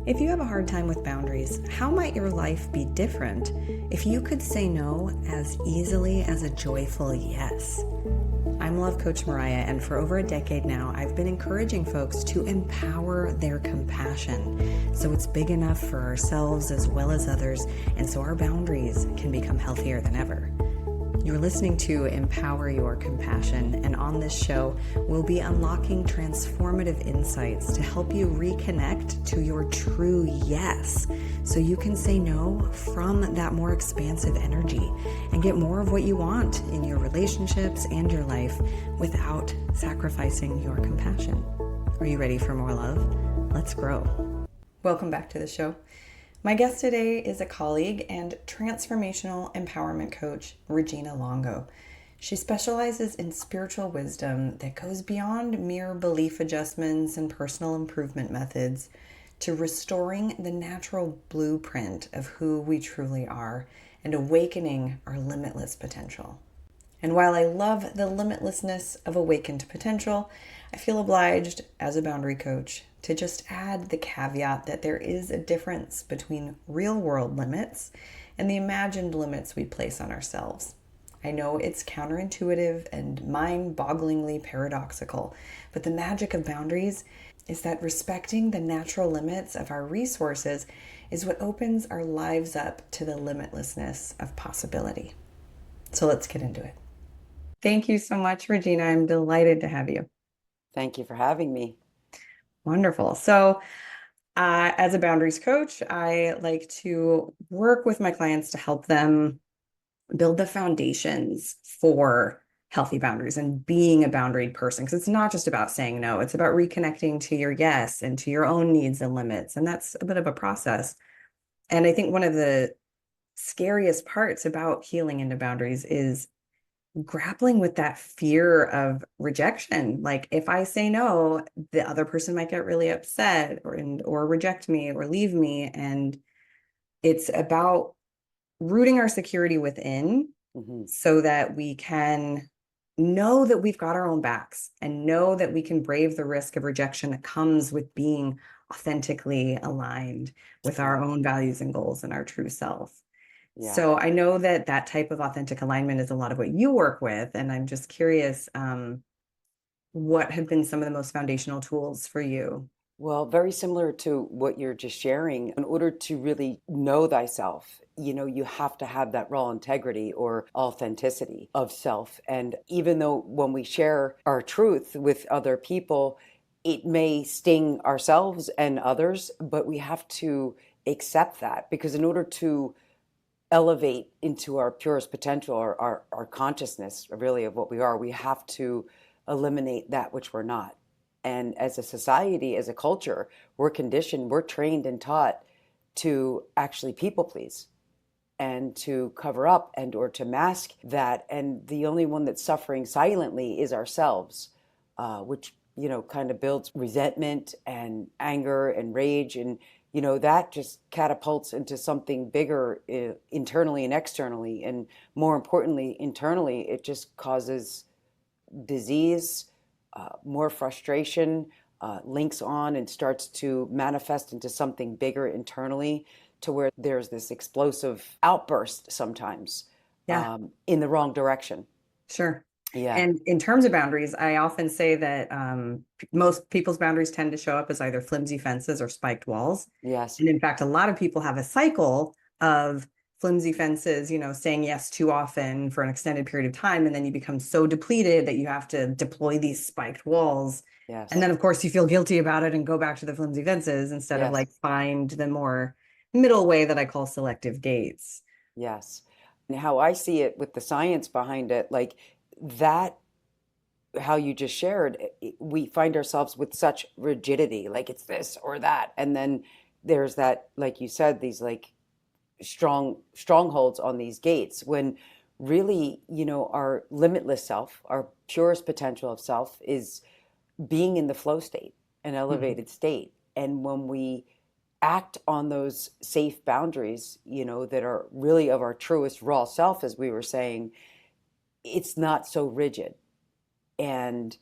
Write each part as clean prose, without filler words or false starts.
If you have a hard time with boundaries, how might your life be different if you could say no as easily as a joyful yes? I'm Love Coach Mariya, and for over a decade now, I've been encouraging folks to empower their compassion so it's big enough for ourselves as well as others, and so our boundaries can become healthier than ever. You're listening to Empower Your Compassion, and on this show, we'll be unlocking transformative insights to help you reconnect to your true yes, so you can say no from that more expansive energy and get more of what you want in your relationships and your life without sacrificing your compassion. Are you ready for more love? Let's grow. Welcome back to the show. My guest today is a colleague and transformational empowerment coach, Regina Longo. She specializes in spiritual wisdom that goes beyond mere belief adjustments and personal improvement methods to restoring the natural blueprint of who we truly are and awakening our limitless potential. And while I love the limitlessness of awakened potential, I feel obliged as a boundary coach to just add the caveat that there is a difference between real world limits and the imagined limits we place on ourselves. I know it's counterintuitive and mind-bogglingly paradoxical, but the magic of boundaries is that respecting the natural limits of our resources is what opens our lives up to the limitlessness of possibility. So let's get into it. Thank you so much, Regina. I'm delighted to have you. Thank you for having me. Wonderful. So, as a boundaries coach, I like to work with my clients to help them build the foundations for healthy boundaries and being a boundaried person. Because it's not just about saying no, it's about reconnecting to your yes and to your own needs and limits. And that's a bit of a process. And I think one of the scariest parts about healing into boundaries is grappling with that fear of rejection. Like, if I say no, the other person might get really upset or reject me or leave me. And it's about rooting our security within so that we can know that we've got our own backs and know that we can brave the risk of rejection that comes with being authentically aligned with our own values and goals and our true self. Yeah. So I know that that type of authentic alignment is a lot of what you work with. And I'm just curious, what have been some of the most foundational tools for you? Well, very similar to what you're just sharing. In order to really know thyself, you have to have that raw integrity or authenticity of self. And even though when we share our truth with other people, it may sting ourselves and others, but we have to accept that, because in order to elevate into our purest potential, or our consciousness really of what we are, we have to eliminate that which we're not. And as a society, as a culture, we're conditioned, we're trained and taught to actually people please and to cover up and or to mask that. And the only one that's suffering silently is ourselves, which kind of builds resentment and anger and rage, and that just catapults into something bigger internally and externally. And more importantly, internally, it just causes disease, more frustration, links on and starts to manifest into something bigger internally, to where there's this explosive outburst sometimes in the wrong direction. Sure. Yeah. And in terms of boundaries, I often say that most people's boundaries tend to show up as either flimsy fences or spiked walls. Yes. And in fact, a lot of people have a cycle of flimsy fences, saying yes too often for an extended period of time. And then you become so depleted that you have to deploy these spiked walls. Yes. And then, of course, you feel guilty about it and go back to the flimsy fences instead of find the more middle way that I call selective gates. Yes. And how I see it with the science behind it, like that, how you just shared, we find ourselves with such rigidity, like it's this or that. And then there's that, like you said, these like strongholds on these gates, when really, our limitless self, our purest potential of self, is being in the flow state, an elevated state. And when we act on those safe boundaries, that are really of our truest raw self, as we were saying, it's not so rigid. And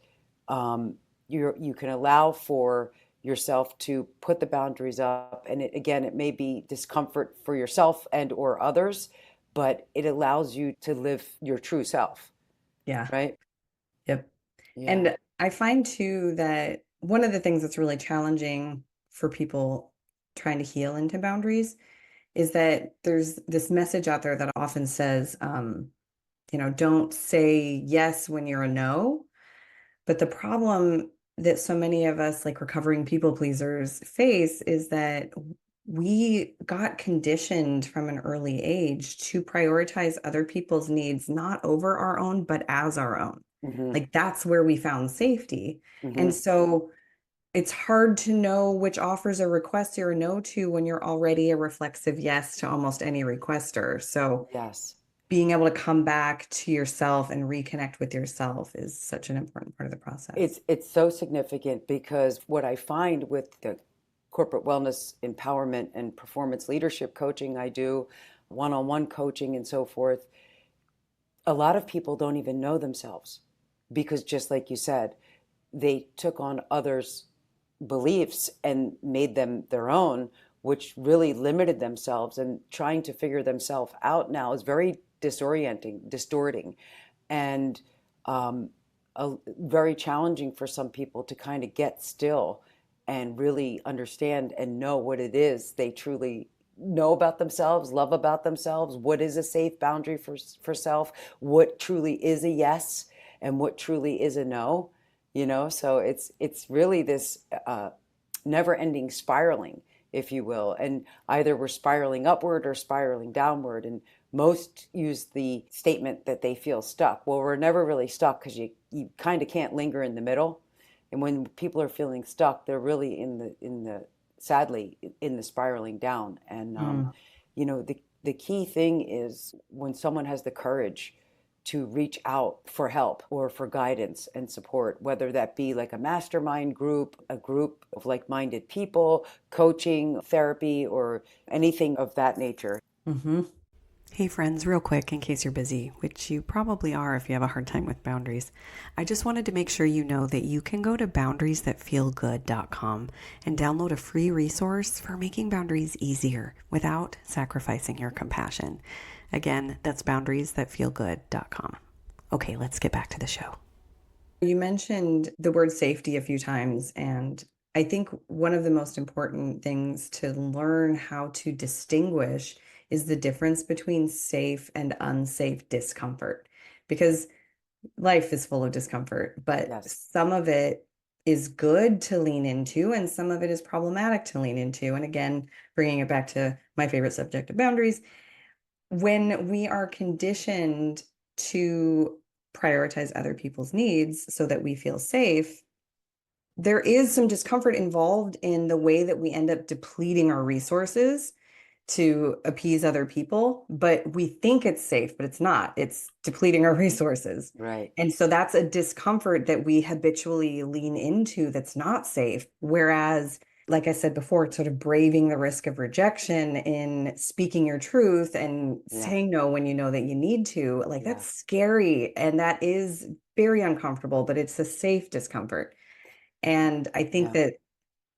you can allow for yourself to put the boundaries up. And again, it may be discomfort for yourself and or others, but it allows you to live your true self, Yeah. right? Yep. Yeah. And I find too that one of the things that's really challenging for people trying to heal into boundaries is that there's this message out there that often says, don't say yes when you're a no. But the problem that so many of us, like recovering people pleasers, face is that we got conditioned from an early age to prioritize other people's needs, not over our own, but as our own. Hmm. Like that's where we found safety. And Hmm. so it's hard to know which offers or requests you're a no to when you're already a reflexive yes to almost any requester. So Yes. being able to come back to yourself and reconnect with yourself is such an important part of the process. It's so significant because what I find with the corporate wellness empowerment and performance leadership coaching I do, one-on-one coaching and so forth, a lot of people don't even know themselves because just like you said, they took on others' beliefs and made them their own, which really limited themselves. And trying to figure themselves out now is very disorienting, distorting, and um, very challenging for some people to kind of get still and really understand and know what it is they truly know about themselves, love about themselves, what is a safe boundary for self, what truly is a yes and what truly is a no, so it's really this never ending spiraling, if you will. And either we're spiraling upward or spiraling downward. And most use the statement that they feel stuck. Well, we're never really stuck because you kind of can't linger in the middle. And when people are feeling stuck, they're really in the sadly in the spiraling down. And Mm. the key thing is when someone has the courage to reach out for help or for guidance and support, whether that be like a mastermind group, a group of like minded people, coaching, therapy, or anything of that nature. Hmm. Hey friends, real quick, in case you're busy, which you probably are if you have a hard time with boundaries, I just wanted to make sure you know that you can go to boundariesthatfeelgood.com and download a free resource for making boundaries easier without sacrificing your compassion. Again, that's boundariesthatfeelgood.com. Okay, let's get back to the show. You mentioned the word safety a few times, and I think one of the most important things to learn how to distinguish is the difference between safe and unsafe discomfort. Because life is full of discomfort, but Yes. some of it is good to lean into, and some of it is problematic to lean into. And again, bringing it back to my favorite subject of boundaries, when we are conditioned to prioritize other people's needs so that we feel safe, there is some discomfort involved in the way that we end up depleting our resources to appease other people, but we think it's safe, but it's not. It's depleting our resources. Right. And so that's a discomfort that we habitually lean into that's not safe. Whereas, like I said before, it's sort of braving the risk of rejection in speaking your truth and Yeah. saying no when you know that you need to. Like Yeah. that's scary and that is very uncomfortable, but it's a safe discomfort. And I think Yeah. that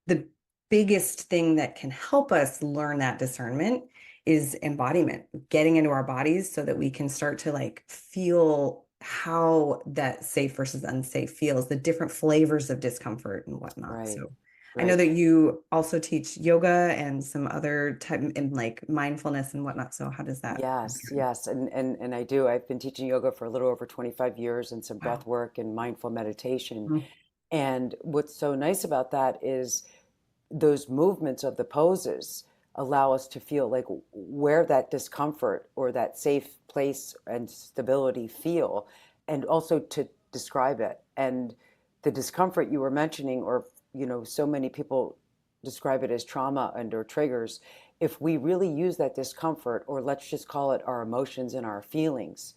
the biggest thing that can help us learn that discernment is embodiment, getting into our bodies so that we can start to like feel how that safe versus unsafe feels, the different flavors of discomfort and whatnot. Right. So I know Right. that you also teach yoga and some other type and like mindfulness and whatnot. So how does that Yes, compare? yes. And I do. I've been teaching yoga for a little over 25 years and some Wow. breath work and mindful meditation. Mm. And what's so nice about that is those movements of the poses allow us to feel like where that discomfort or that safe place and stability feel, and also to describe it. And the discomfort you were mentioning, or so many people describe it as trauma and or triggers. If we really use that discomfort, or let's just call it our emotions and our feelings,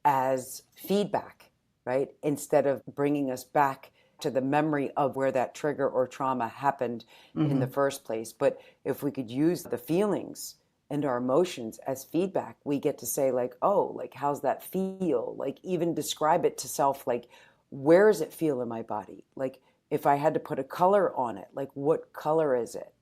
as feedback, right? Instead of bringing us back to the memory of where that trigger or trauma happened in the Hmm. first place. But if we could use the feelings and our emotions as feedback, we get to say, like, oh, like, how's that feel? Like, even describe it to self, like, where does it feel in my body? Like, if I had to put a color on it, like what color is it?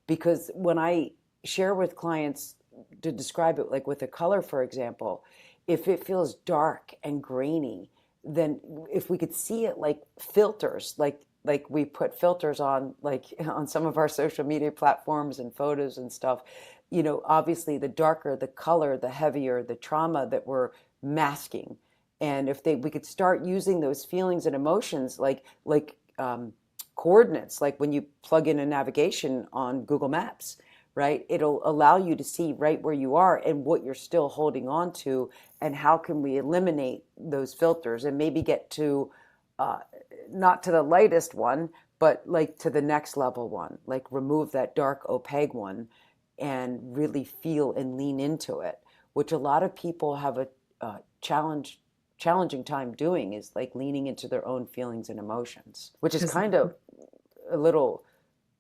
Because when I share with clients to describe it, like with a color, for example, if it feels dark and grainy, then if we could see it like filters, like we put filters on, like on some of our social media platforms and photos and stuff, obviously the darker the color, the heavier the trauma that we're masking. And if we could start using those feelings and emotions like coordinates, like when you plug in a navigation on Google Maps, right? It'll allow you to see right where you are and what you're still holding on to, and how can we eliminate those filters and maybe get to uh, not to the lightest one, but like to the next level one, like remove that dark opaque one and really feel and lean into it, which a lot of people have a challenging time doing, is like leaning into their own feelings and emotions, which is 'Cause kind of a little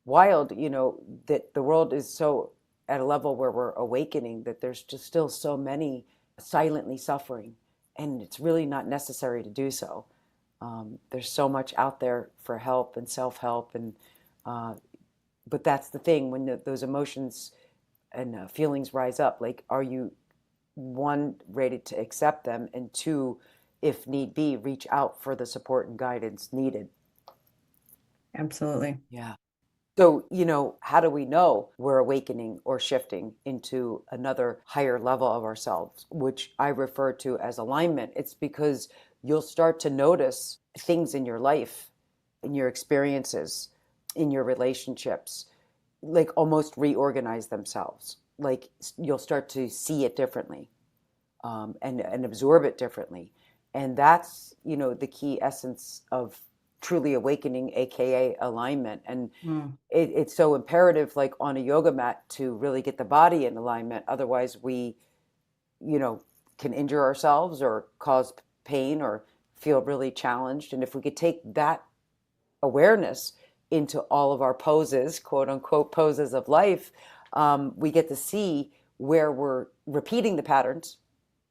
wild, that the world is so at a level where we're awakening that there's just still so many silently suffering, and it's really not necessary to do so. There's so much out there for help and self-help, and uh, but that's the thing, when those emotions and feelings rise up, like, are you, one, ready to accept them, and two, if need be, reach out for the support and guidance needed. absolutely. Yeah. So, how do we know we're awakening or shifting into another higher level of ourselves, which I refer to as alignment? It's because you'll start to notice things in your life, in your experiences, in your relationships, like almost reorganize themselves. Like you'll start to see it differently, and absorb it differently. And that's, the key essence of truly awakening, aka alignment. And Mm. it's so imperative, like on a yoga mat, to really get the body in alignment. Otherwise we, you know can injure ourselves or cause pain or feel really challenged. And if we could take that awareness into all of our poses, quote unquote poses of life, we get to see where we're repeating the patterns,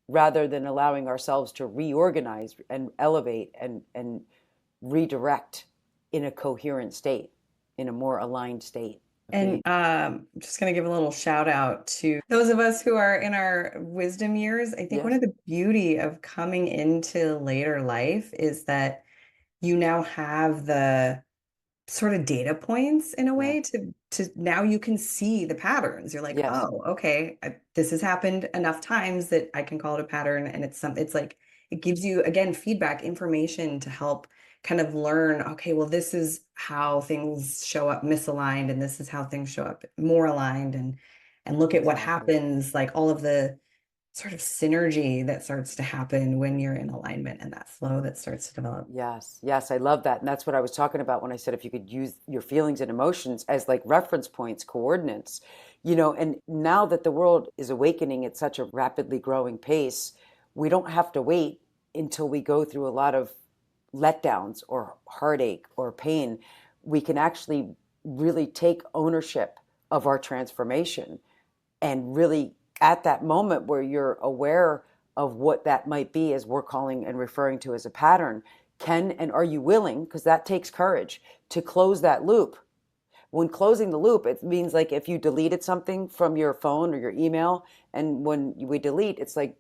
rather than allowing ourselves to reorganize and elevate and redirect in a coherent state, in a more aligned state of And being. I'm just going to give a little shout out to those of us who are in our wisdom years. I think one Yes. of the beauty of coming into later life is that you now have the sort of data points in a Yes. way to now you can see the patterns. You're like, Yes. oh, okay, this has happened enough times that I can call it a pattern, and it's like it gives you again feedback, information to help kind of learn, okay, well, this is how things show up misaligned, and this is how things show up more aligned, and look at what Exactly. happens, like all of the sort of synergy that starts to happen when you're in alignment and that flow that starts to develop. Yes, yes, I love that. And that's what I was talking about when I said if you could use your feelings and emotions as like reference points, coordinates, and now that the world is awakening at such a rapidly growing pace, we don't have to wait until we go through a lot of letdowns or heartache or pain. We can actually really take ownership of our transformation, and really at that moment where you're aware of what that might be, as we're calling and referring to as a pattern, can and are you willing, because that takes courage, to close that loop. When closing the loop, it means like if you deleted something from your phone or your email, and when we delete, it's like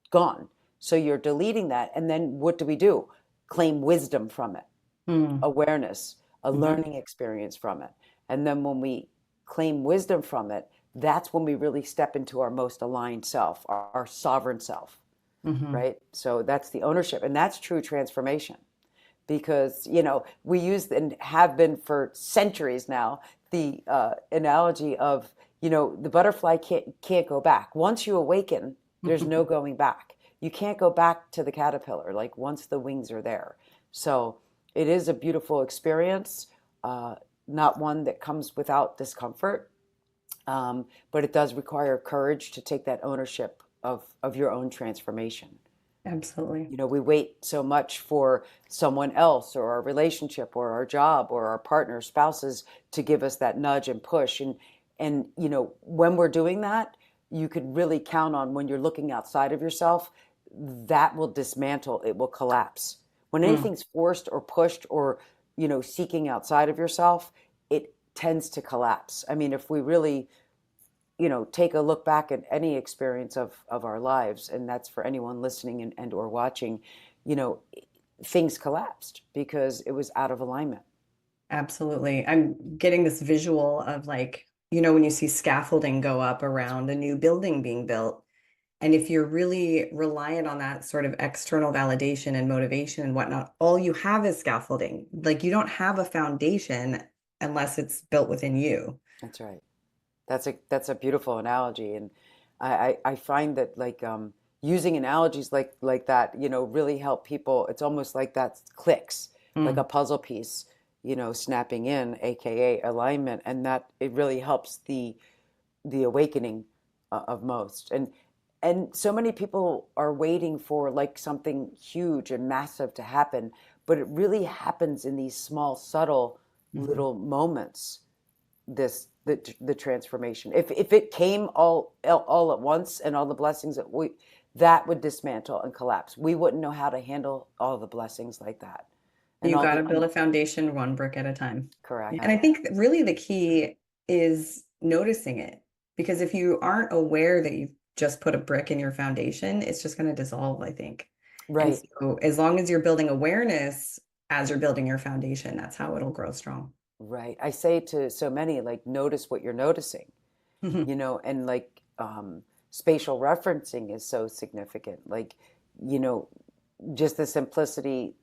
gone. So you're deleting that, and then what do we do? Claim wisdom from it, Mm. awareness, a Mhm. learning experience from it. And then when we claim wisdom from it, that's when we really step into our most aligned self, our sovereign self, Mhm. right? So that's the ownership. And that's true transformation, because, we use and have been for centuries now the analogy of, the butterfly can't go back. Once you awaken, there's no going back. You can't go back to the caterpillar, like once the wings are there. So it is a beautiful experience, uh, not one that comes without discomfort, but it does require courage to take that ownership of your own transformation. Absolutely. We wait so much for someone else or our relationship or our job or our partner, spouses, to give us that nudge and push. And when we're doing that, you could really count on, when you're looking outside of yourself, that will dismantle, it will collapse. When Mm. anything's forced or pushed or seeking outside of yourself, it tends to collapse. I mean, if we really, take a look back at any experience of our lives, and that's for anyone listening and or watching, you know, things collapsed because it was out of alignment. Absolutely. I'm getting this visual of like, when you see scaffolding go up around a new building being built. And if you're really reliant on that sort of external validation and motivation and whatnot, all you have is scaffolding. Like you don't have a foundation unless it's built within you. That's right. That's a beautiful analogy, and I find that like using analogies like that, really help people. It's almost like that clicks, like a Mm. puzzle piece, snapping in, aka alignment, and that it really helps the awakening of most. And so many people are waiting for like something huge and massive to happen, but it really happens in these small, subtle Mhm. little moments. The transformation. If it came all at once and all the blessings that would dismantle and collapse. We wouldn't know how to handle all the blessings like that, and You all got the to build a foundation one brick at a time. correct. And I think that really the key is noticing it. Because if you aren't aware that you've just put a brick in your foundation, it's just going to dissolve, I think. And Right. so as long as you're building awareness as you're building your foundation, that's how it'll grow strong. Right. I say to so many, like, notice what you're noticing, and like spatial referencing is so significant. Like, you know, just the simplicity.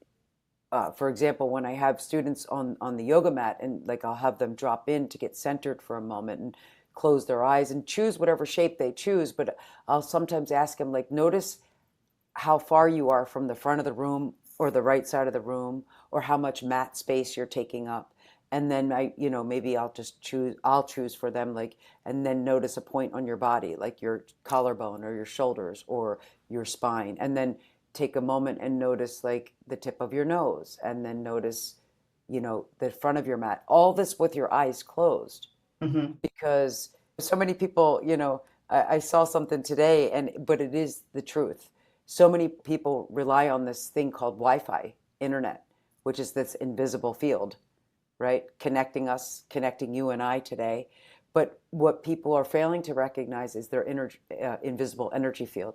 For example, when I have students on the yoga mat, and like I'll have them drop in to get centered for a moment and close their eyes and choose whatever shape they choose. But I'll sometimes ask them, like, notice how far you are from the front of the room or the right side of the room, or how much mat space you're taking up. And then maybe I'll choose for them, like, and then notice a point on your body, like your collarbone or your shoulders or your spine. And then take a moment and notice like the tip of your nose, and then notice, the front of your mat. All this with your eyes closed, Hmm. because so many people, I saw something today, but it is the truth. So many people rely on this thing called Wi-Fi, internet, which is this invisible field, right? Connecting you and I today. But what people are failing to recognize is their invisible energy field,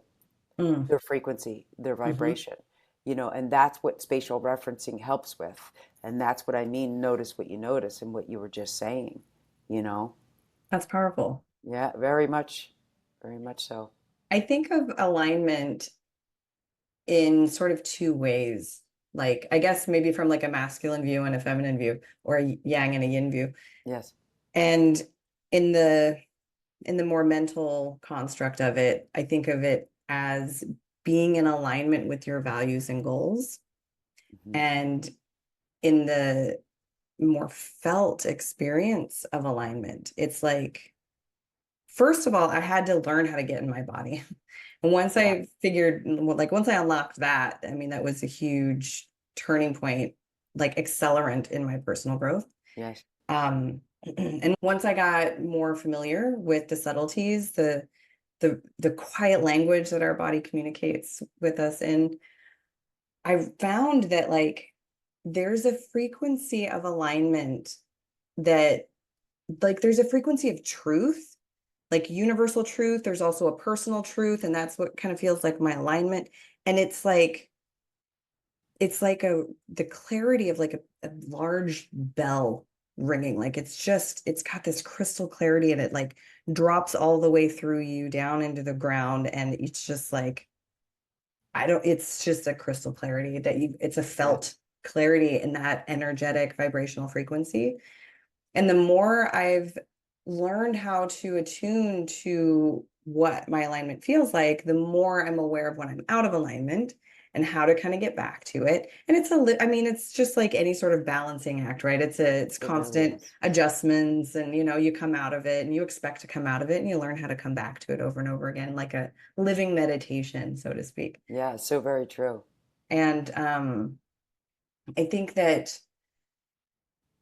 Mm. their frequency, their Hmm. vibration, and that's what spatial referencing helps with. And that's what I mean, notice what you notice, and what you were just saying, you know? That's powerful. Yeah, very much so. I think of alignment in sort of two ways. Like, I guess maybe from like a masculine view and a feminine view, or a yang and a yin view. Yes. And in the more mental construct of it, I think of it as being in alignment with your values and goals. Hmm. And in the more felt experience of alignment, it's like, first of all, I had to learn how to get in my body. And once Yeah. I figured, well, like once I unlocked that, I mean, that was a huge turning point, like accelerant in my personal growth. Yes. And once I got more familiar with the subtleties, the quiet language that our body communicates with us in, I found that like there's a frequency of alignment that like there's a frequency of truth, like universal truth. There's also a personal truth, and that's what kind of feels like my alignment. And it's like the clarity of like a large bell ringing. Like it's got this crystal clarity, and it like drops all the way through you down into the ground. And it's just like, it's just a crystal clarity it's a Yeah. felt clarity in that energetic vibrational frequency. And the more I've learned how to attune to what my alignment feels like, the more I'm aware of when I'm out of alignment and how to kind of get back to it. And I mean, it's just like any sort of balancing act, right? It's It really constant is. adjustments, and you come out of it and you expect to come out of it, and you learn how to come back to it over and over again, like a living meditation, so to speak. Yeah, so very true. And I think that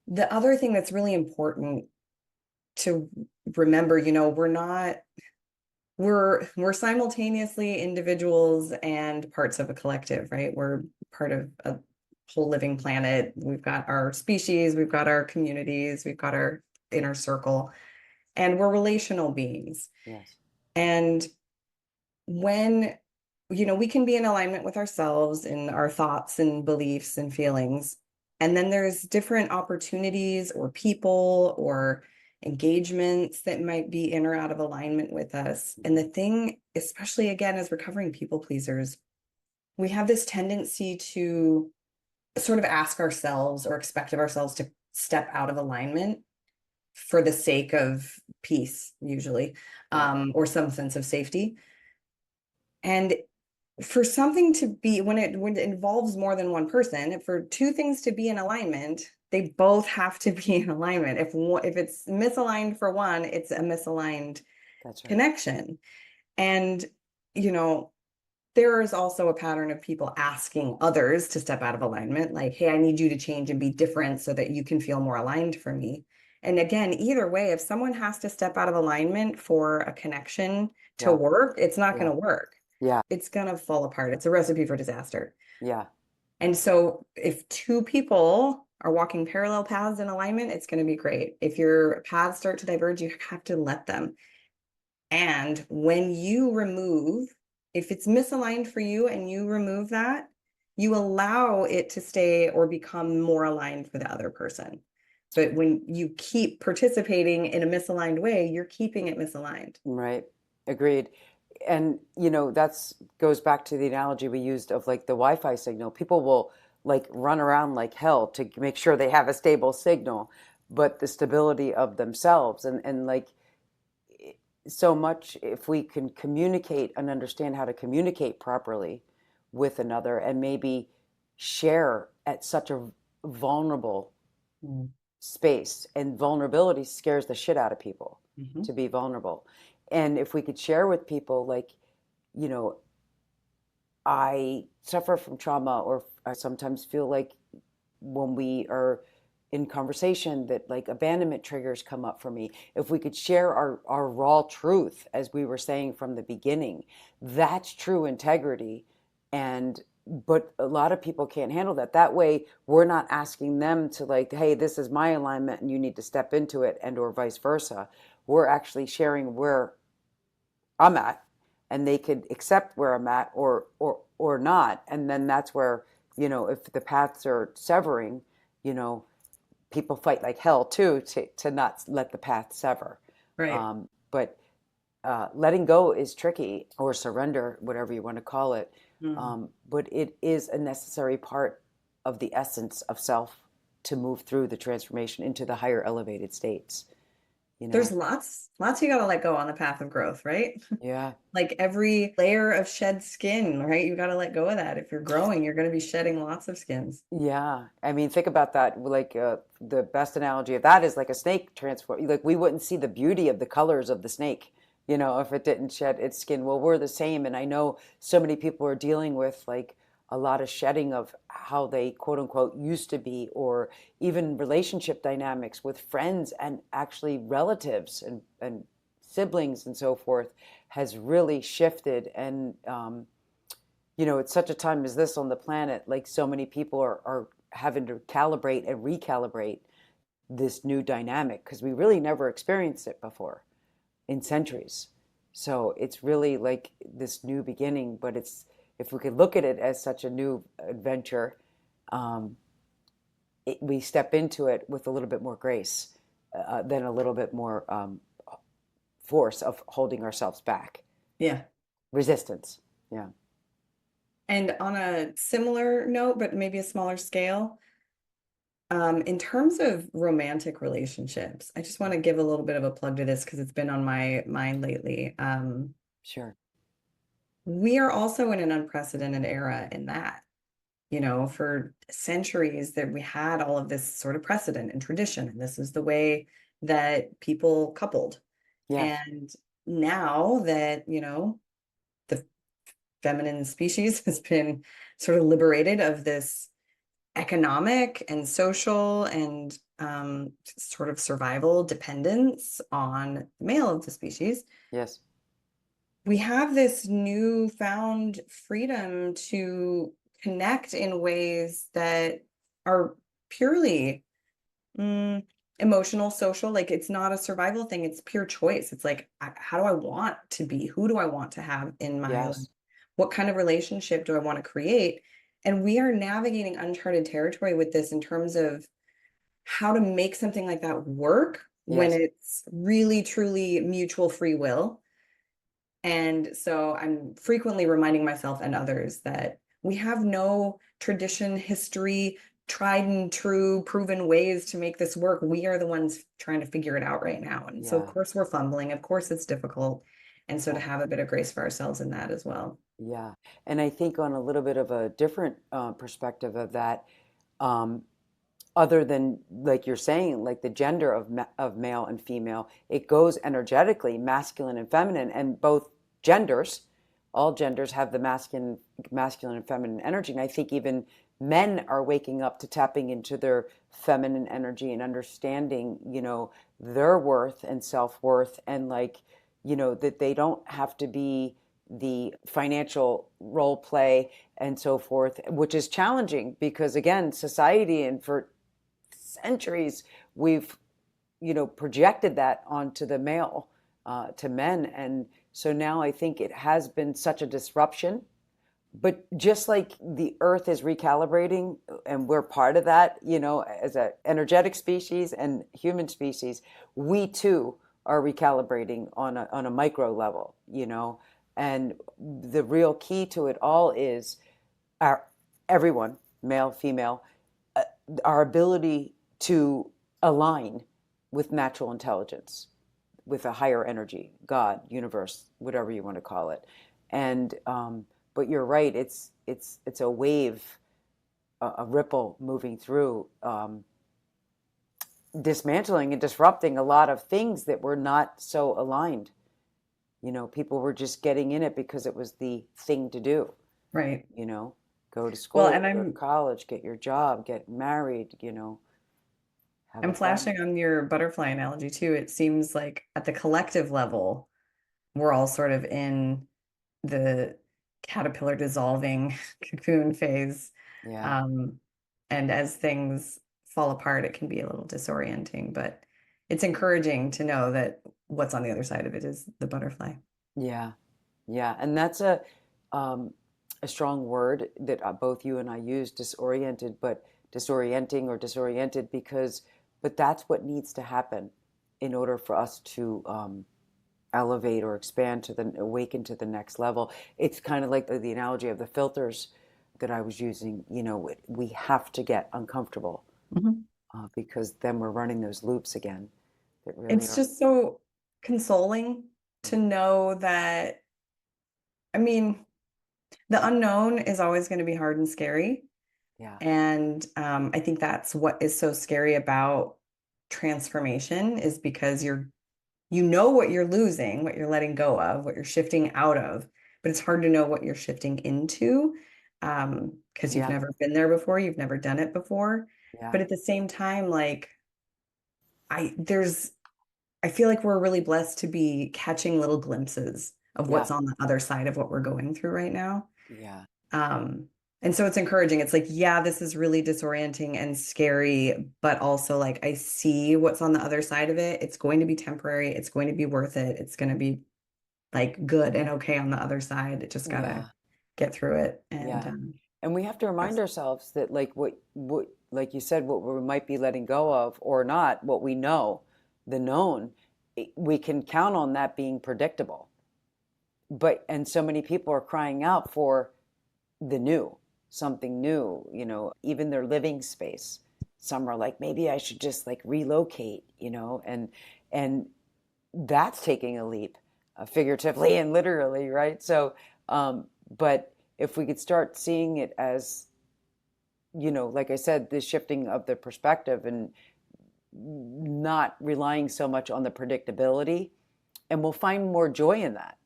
the other thing that's really important to remember, we're simultaneously individuals and parts of a collective, right? We're part of a whole living planet. We've got our species, we've got our communities, we've got our inner circle, and we're relational beings. Yes. And when, we can be in alignment with ourselves and our thoughts and beliefs and feelings. And then there's different opportunities or people or engagements that might be in or out of alignment with us. And the thing, especially again, as recovering people pleasers, we have this tendency to sort of ask ourselves or expect of ourselves to step out of alignment for the sake of peace, usually, or some sense of safety. And for something to be, when it involves more than one person, for two things to be in alignment, they both have to be in alignment. If it's misaligned for one, it's a misaligned That's right. connection. And, there is also a pattern of people asking others to step out of alignment, like, hey, I need you to change and be different so that you can feel more aligned for me. And again, either way, if someone has to step out of alignment for a connection to work, it's not going to work. Yeah. It's going to fall apart. It's a recipe for disaster. Yeah. And so if two people are walking parallel paths in alignment, it's going to be great. If your paths start to diverge, you have to let them. And when you remove, if it's misaligned for you and you remove that, you allow it to stay or become more aligned for the other person. But when you keep participating in a misaligned way, you're keeping it misaligned. Right. Agreed. And, that's goes back to the analogy we used of like the Wi-Fi signal. People will like run around like hell to make sure they have a stable signal, but the stability of themselves and like so much, if we can communicate and understand how to communicate properly with another and maybe share at such a vulnerable space, and vulnerability scares the shit out of people, to be vulnerable. And if we could share with people like, I suffer from trauma, or I sometimes feel like when we are in conversation that like abandonment triggers come up for me. If we could share our raw truth, as we were saying from the beginning, that's true integrity. But a lot of people can't handle that. That way we're not asking them to like, hey, this is my alignment and you need to step into it, and or vice versa. We're actually sharing where I'm at, and they could accept where I'm at or not. And then that's where, if the paths are severing, people fight like hell too to not let the path sever. Right. But letting go is tricky, or surrender, whatever you want to call it. But it is a necessary part of the essence of self to move through the transformation into the higher elevated states. There's lots you got to let go on the path of growth, right? Yeah. Like every layer of shed skin, right? You got to let go of that. If you're growing, you're going to be shedding lots of skins. Yeah. I mean, think about that. Like the best analogy of that is like a snake transform. Like we wouldn't see the beauty of the colors of the snake, if it didn't shed its skin. Well, we're the same. And I know so many people are dealing with like a lot of shedding of how they quote unquote used to be, or even relationship dynamics with friends and actually relatives and siblings and so forth has really shifted. And, it's such a time as this on the planet, like so many people are having to calibrate and recalibrate this new dynamic, because we really never experienced it before in centuries. So it's really like this new beginning, but if we could look at it as such a new adventure, we step into it with a little bit more grace, than a little bit more force of holding ourselves back. Yeah. Resistance. Yeah. And on a similar note, but maybe a smaller scale, in terms of romantic relationships, I just want to give a little bit of a plug to this because it's been on my mind lately. Sure. We are also in an unprecedented era in that, for centuries that we had all of this sort of precedent and tradition, and this is the way that people coupled. Yes. And now that, the feminine species has been sort of liberated of this economic and social and sort of survival dependence on the male of the species, Yes. we have this newfound freedom to connect in ways that are purely emotional, social. Like it's not a survival thing. It's pure choice. It's like, how do I want to be? Who do I want to have in my life? Yes. What kind of relationship do I want to create? And we are navigating uncharted territory with this in terms of how to make something like that work when Yes. it's really, truly mutual free will. And so I'm frequently reminding myself and others that we have no tradition, history, tried and true, proven ways to make this work. We are the ones trying to figure it out right now. And so, of Yeah. course, we're fumbling. Of course, it's difficult. And so, to Yeah. have a bit of grace for ourselves in that as well. Yeah. And I think on a little bit of a different perspective of that, um, other than like you're saying, like the gender of male and female, it goes energetically masculine and feminine, and both genders, all genders have the masculine and feminine energy. And I think even men are waking up to tapping into their feminine energy and understanding, their worth and self-worth, and like, that they don't have to be the financial role play and so forth, which is challenging because again, society and for centuries we've projected that onto the male, to men. And so now I think it has been such a disruption, but just like the earth is recalibrating and we're part of that, as an energetic species and human species, we too are recalibrating on a micro level, and the real key to it all is our everyone, male, female, uh, our ability to align with natural intelligence, with a higher energy, God, universe, whatever you want to call it. And but you're right, it's a wave, a ripple moving through, dismantling and disrupting a lot of things that were not so aligned. People were just getting in it because it was the thing to do. Right. you know, Go to Well, school, and go to college, get your job, get married, have a I'm family. flashing on your butterfly analogy too. It seems like at the collective level, we're all sort of in the caterpillar dissolving cocoon phase. Yeah, Um, and as things fall apart, it can be a little disorienting, but it's encouraging to know that what's on the other side of it is the butterfly. yeah, yeah. And that's a strong word that both you and I use, disoriented, but disorienting or disoriented, but that's what needs to happen in order for us to elevate or expand to the awaken to the next level. It's kind of like the analogy of the filters that I was using. We have to get uncomfortable, Mhm. because then we're running those loops again that really It's are. just so consoling to know that, I mean, the unknown is always going to be hard and scary. Yeah, And I think that's what is so scary about transformation is because you know what you're losing, what you're letting go of, what you're shifting out of, but it's hard to know what you're shifting into, because you've yeah, never been there before, you've never done it before. yeah, But at the same time, like I there's I feel like we're really blessed to be catching little glimpses of yeah, what's on the other side of what we're going through right now. yeah, Um, and so it's encouraging. It's like, yeah, this is really disorienting and scary, but also like I see what's on the other side of it. It's going to be temporary. It's going to be worth it. It's going to be like good and okay on the other side. It just gotta yeah, get through it. And yeah. And we have to remind yes. ourselves that, like what like you said, what we might be letting go of or not, what we know, the known, we can count on that being predictable. And so many people are crying out for the new, something new, even their living space. Some are like, maybe I should just like relocate, and that's taking a leap, figuratively and literally, right? So, but if we could start seeing it as, like I said, the shifting of the perspective and not relying so much on the predictability, and we'll find more joy in that.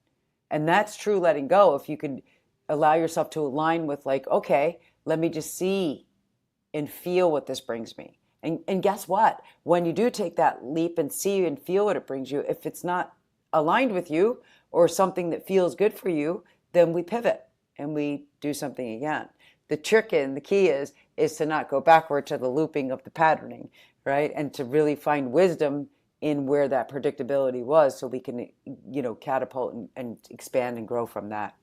And that's true letting go. If you could allow yourself to align with, like, okay, let me just see and feel what this brings me. And guess what? When you do take that leap and see and feel what it brings you, if it's not aligned with you or something that feels good for you, then we pivot and we do something again. the trick and the key is to not go backward to the looping of the patterning, right? And to really find wisdom in where that predictability was, so we can, catapult and expand and grow from that.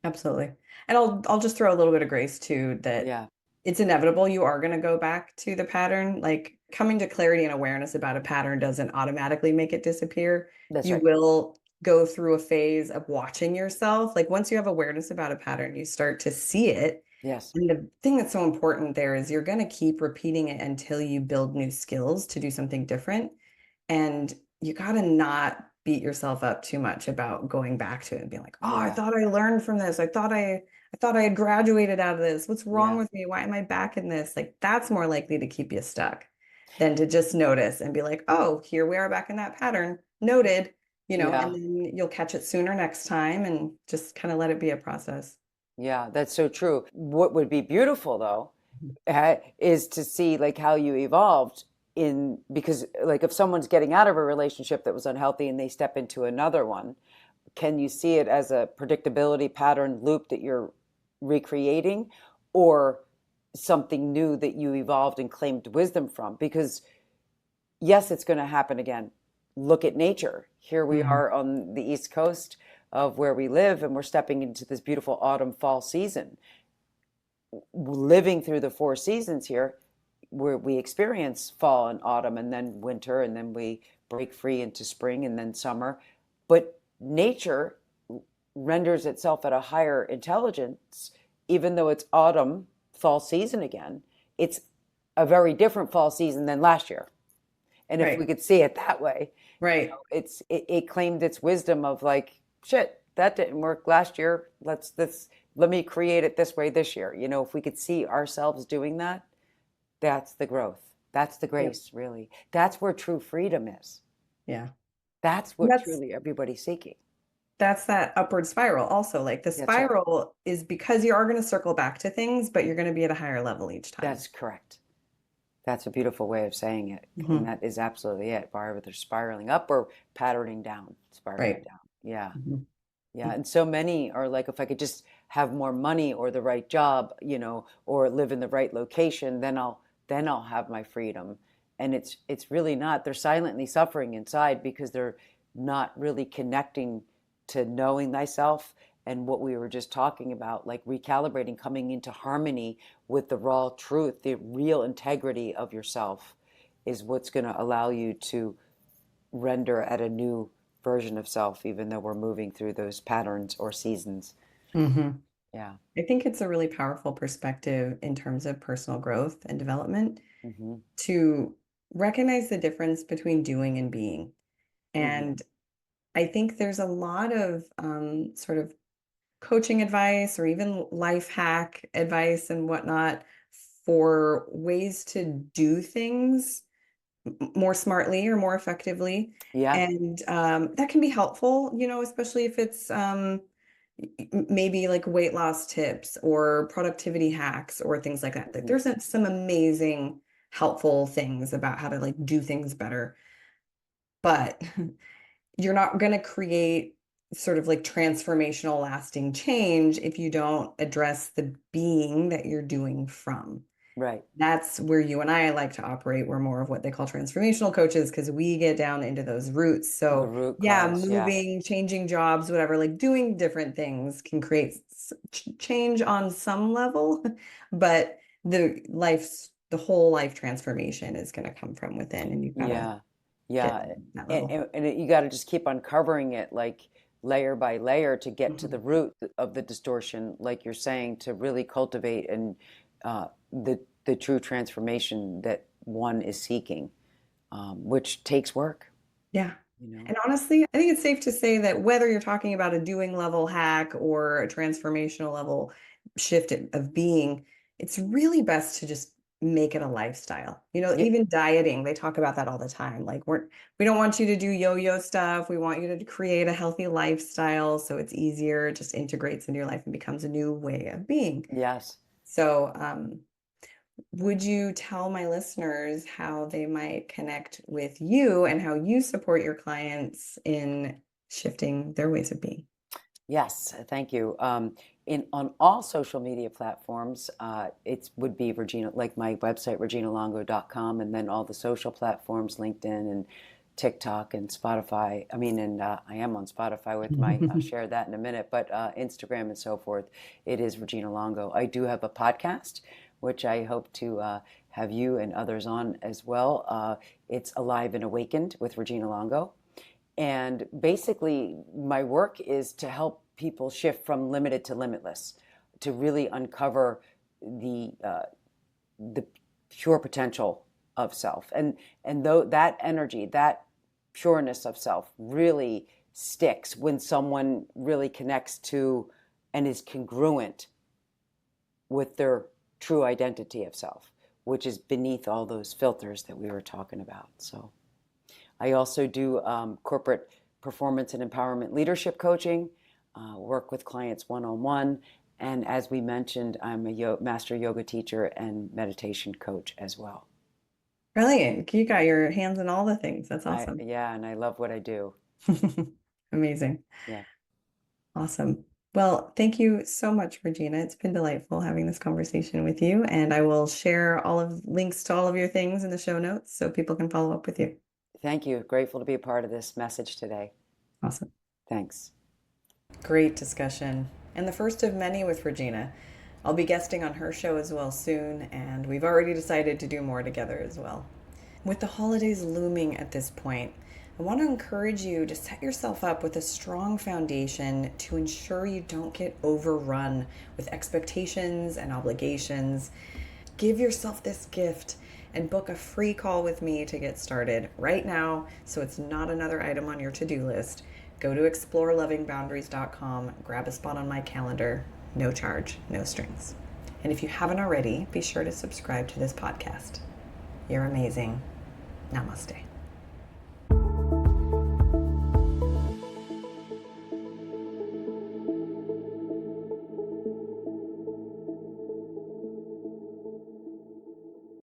Absolutely. And I'll just throw a little bit of grace too that Yeah, it's inevitable you are going to go back to the pattern. Like coming to clarity and awareness about a pattern doesn't automatically make it disappear. that's You right. will go through a phase of watching yourself. Like once you have awareness about a pattern, you start to see it. Yes. And the thing that's so important there is you're going to keep repeating it until you build new skills to do something different. And you got to not beat yourself up too much about going back to it and being like, oh, I Yeah. thought I learned from this. I thought I had graduated out of this. What's wrong Yeah. with me? Why am I back in this? Like that's more likely to keep you stuck than to just notice and be like, oh, here we are back in that pattern. Noted, and Yeah. then you'll catch it sooner next time and just kind of let it be a process. Yeah, that's so true. What would be beautiful though, is to see like how you evolved in, because like if someone's getting out of a relationship that was unhealthy and they step into another one, can you see it as a predictability pattern loop that you're recreating, or something new that you evolved and claimed wisdom from? Because yes, it's going to happen again. Look at nature. Here we Mhm. are on the East Coast of where we live, and we're stepping into this beautiful autumn fall season. Living through the four seasons here, where we experience fall and autumn and then winter, and then we break free into spring and then summer. But nature renders itself at a higher intelligence, even though it's autumn, fall season again. It's a very different fall season than last year. And if we Right. could see it that way, Right. it claimed its wisdom of like, shit, that didn't work last year. Let me create it this way this year. If we could see ourselves doing that, that's the growth. That's the Yep. grace, really. That's where true freedom is. Yeah. That's And what truly everybody's seeking. that's that upward spiral also. Like the That's right. spiral is because you are going to circle back to things, but you're going to be at a higher level each time. That's correct. That's a beautiful way of saying it. And Hmm. that is absolutely it. Whether they're spiraling up or patterning down, spiraling Right. down. Yeah. Mhm. Yeah, and so many are like, if I could just have more money or the right job, or live in the right location, then I'll have my freedom. And it's really not. They're silently suffering inside because they're not really connecting to knowing thyself, and what we were just talking about, like recalibrating, coming into harmony with the raw truth, the real integrity of yourself is what's going to allow you to render at a new version of self, even though we're moving through those patterns or seasons. Mhm. Yeah. I think it's a really powerful perspective in terms of personal growth and development Hmm. to recognize the difference between doing and being. Hmm. And I think there's a lot of sort of coaching advice or even life hack advice and whatnot for ways to do things more smartly or more effectively. Yeah. And that can be helpful, especially if it's maybe like weight loss tips or productivity hacks or things like that. Like, Hmm. there's some amazing helpful things about how to like do things better. But you're not going to create sort of like transformational lasting change if you don't address the being that you're doing from. Right. That's where you and I like to operate. We're more of what they call transformational coaches because we get down into those roots. The So, root yeah, cause. Yeah. moving, changing jobs, whatever, like doing different things can create change on some level, but the whole life transformation is going to come from within, and you've got to Yeah. get Yeah. to that And, level. and, and you got to just keep uncovering it, like layer by layer, to get to the Mhm. root of the distortion, like you're saying, to really cultivate and the true transformation that one is seeking, which takes work, Yeah. you know? And honestly, I think it's safe to say that whether you're talking about a doing level hack or a transformational level shift of being, it's really best to just make it a lifestyle. Yeah. Even dieting, they talk about that all the time. Like we don't want you to do yo-yo stuff. We want you to create a healthy lifestyle so it's easier, it just integrates into your life and becomes a new way of being. Yes. So, would you tell my listeners how they might connect with you and how you support your clients in shifting their ways of being? Yes, thank you. In on all social media platforms, it would be Regina, like my website, reginalongo.com, and then all the social platforms, LinkedIn and TikTok and Spotify. I mean, and I am on Spotify with my, I'll share that in a minute, but Instagram and so forth, it is Regina Longo. I do have a podcast, which I hope to have you and others on as well. It's Alive and Awakened with Regina Longo. And basically, my work is to help people shift from limited to limitless, to really uncover the pure potential of self, and though that energy, that pureness of self, really sticks when someone really connects to and is congruent with their true identity of self, which is beneath all those filters that we were talking about. So. I also do corporate performance and empowerment leadership coaching, work with clients one-on-one, and as we mentioned, I'm a master yoga teacher and meditation coach as well. Brilliant. You got your hands in all the things. That's awesome. Yeah, and I love what I do. Amazing. Yeah. Awesome. Well, thank you so much, Regina. It's been delightful having this conversation with you, and I will share all of links to all of your things in the show notes so people can follow up with you. Thank you. Grateful to be a part of this message today. Awesome. Thanks. Great discussion, and the first of many with Regina. I'll be guesting on her show as well soon, and we've already decided to do more together as well. With the holidays looming at this point, I want to encourage you to set yourself up with a strong foundation to ensure you don't get overrun with expectations and obligations. Give yourself this gift and book a free call with me to get started right now so it's not another item on your to-do list. Go to explorelovingboundaries.com, grab a spot on my calendar, no charge, no strings. And if you haven't already, be sure to subscribe to this podcast. You're amazing. Namaste.